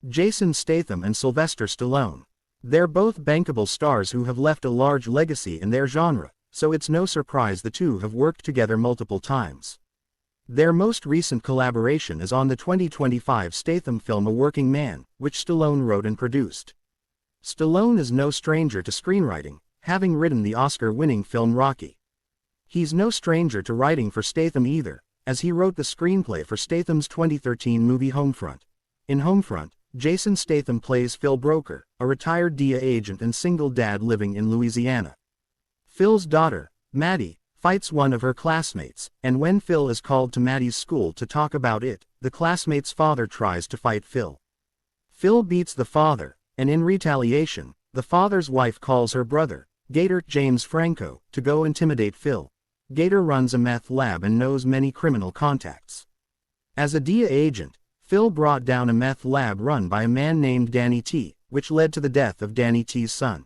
Jason Statham and Sylvester Stallone. They're both bankable stars who have left a large legacy in their genre, so it's no surprise the two have worked together multiple times. Their most recent collaboration is on the 2025 Statham film A Working Man, which Stallone wrote and produced. Stallone is no stranger to screenwriting, having written the Oscar-winning film Rocky. He's no stranger to writing for Statham either, as he wrote the screenplay for Statham's 2013 movie Homefront. In Homefront, Jason Statham plays Phil Broker, a retired DEA agent and single dad living in Louisiana. Phil's daughter, Maddie, fights one of her classmates, and when Phil is called to Maddie's school to talk about it, the classmate's father tries to fight Phil. Phil beats the father, and in retaliation, the father's wife calls her brother, Gator James Franco, to go intimidate Phil. Gator runs a meth lab and knows many criminal contacts. As a DEA agent, Phil brought down a meth lab run by a man named Danny T, which led to the death of Danny T's son.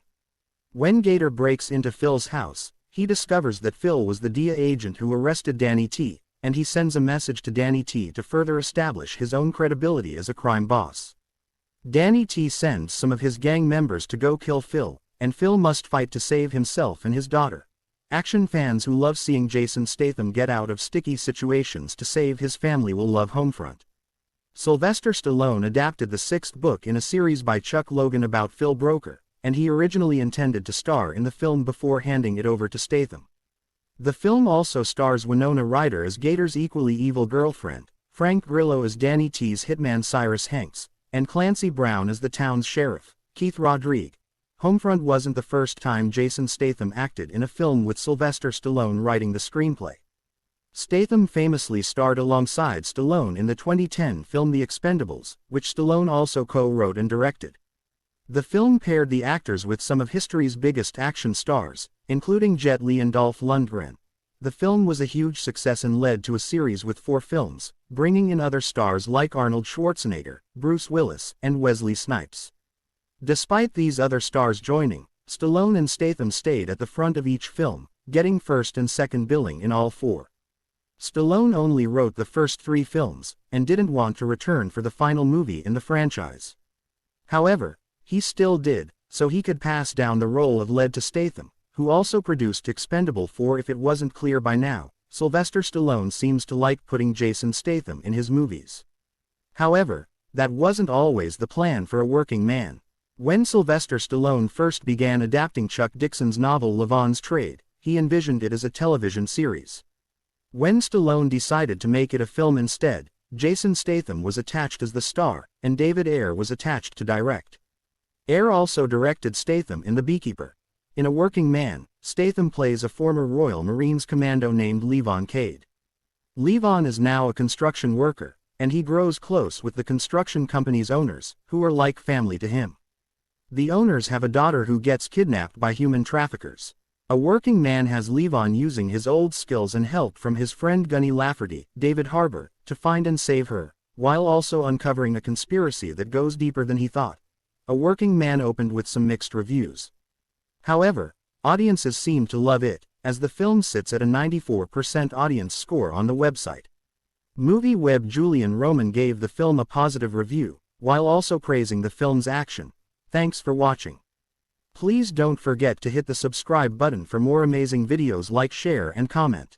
When Gator breaks into Phil's house, he discovers that Phil was the DEA agent who arrested Danny T, and he sends a message to Danny T to further establish his own credibility as a crime boss. Danny T sends some of his gang members to go kill Phil, and Phil must fight to save himself and his daughter. Action fans who love seeing Jason Statham get out of sticky situations to save his family will love Homefront. Sylvester Stallone adapted the sixth book in a series by Chuck Logan about Phil Broker, and he originally intended to star in the film before handing it over to Statham. The film also stars Winona Ryder as Gator's equally evil girlfriend, Frank Grillo as Danny T's hitman Cyrus Hanks, and Clancy Brown as the town's sheriff, Keith Rodrigue. Homefront wasn't the first time Jason Statham acted in a film with Sylvester Stallone writing the screenplay. Statham famously starred alongside Stallone in the 2010 film The Expendables, which Stallone also co-wrote and directed. The film paired the actors with some of history's biggest action stars, including Jet Li and Dolph Lundgren. The film was a huge success and led to a series with 4 films, bringing in other stars like Arnold Schwarzenegger, Bruce Willis, and Wesley Snipes. Despite these other stars joining, Stallone and Statham stayed at the front of each film, getting first and second billing in all 4. Stallone only wrote the first 3 films, and didn't want to return for the final movie in the franchise. However, he still did, so he could pass down the role of lead to Statham, who also produced Expendable 4. If it wasn't clear by now, Sylvester Stallone seems to like putting Jason Statham in his movies. However, that wasn't always the plan for A Working Man. When Sylvester Stallone first began adapting Chuck Dixon's novel Lavon's Trade, he envisioned it as a television series. When Stallone decided to make it a film instead, Jason Statham was attached as the star, and David Ayer was attached to direct. Ayer also directed Statham in The Beekeeper. In A Working Man, Statham plays a former Royal Marines commando named Levon Cade. Levon is now a construction worker, and he grows close with the construction company's owners, who are like family to him. The owners have a daughter who gets kidnapped by human traffickers. A Working Man has Levon using his old skills and help from his friend Gunny Lafferty, David Harbour, to find and save her, while also uncovering a conspiracy that goes deeper than he thought. A Working Man opened with some mixed reviews. However, audiences seem to love it, as the film sits at a 94% audience score on the website. MovieWeb Julian Roman gave the film a positive review, while also praising the film's action. Thanks for watching. Please don't forget to hit the subscribe button for more amazing videos, like, share and comment.